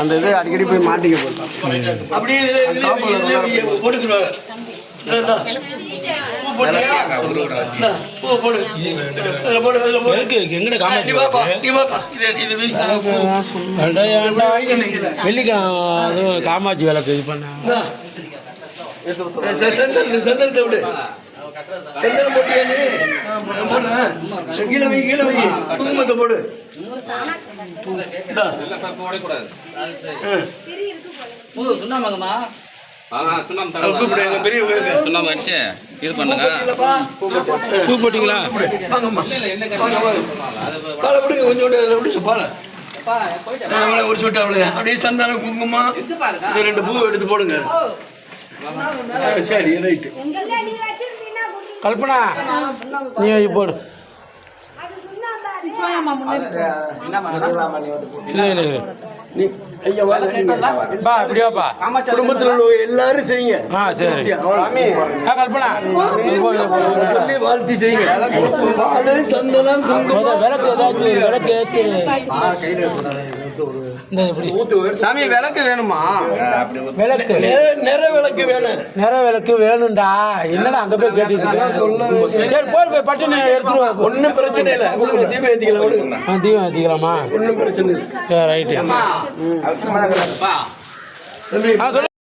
அந்த இது அடிக்கடி போய் மாட்டிக்க போதும் அப்படியே போட்டுக்குருவாங்க. காமாட்சி விளக்கு இது பண்ண சந்தனத்தை விடு. சந்தனம் போட்டு கீழே வை, கீழே வை. குங்குமத்தை போடு. பூ போட்டீங்களா? பாலை பிடிங்க, கொஞ்சோண்டு பாலை ஒரு சொட்டு அவ்வளோ. அப்படியே சந்தானம் குங்குமம் இந்த 2 பூ எடுத்து போடுங்க. சரி ரைட்டு. கல்பனா நீ போடு. குடும்பத்தில் உள்ள எல்லாரும் செய்யுங்க. கல்பனா சொல்லி வாழ்த்தி செய்யுங்க. சந்தனம் குங்குமம் விளக்கு ஏதாச்சும் விளக்கு சாமி விளக்கு வேணுமா? விளக்கு நிற விளக்கு வேணும். நிற விளக்கு வேணும்டா. என்னடா அங்க போய் கேட்டுட்டு போய் பட்டுன்னு எடுத்துருவோம். ஒன்றும் பிரச்சனை இல்லை. தீபம் ஏற்றிக்கலாம். தீபம் ஏற்றிக்கலாமா? ஒன்றும் பிரச்சனை இல்லை. சரி ரைட்டு. சொல்லு.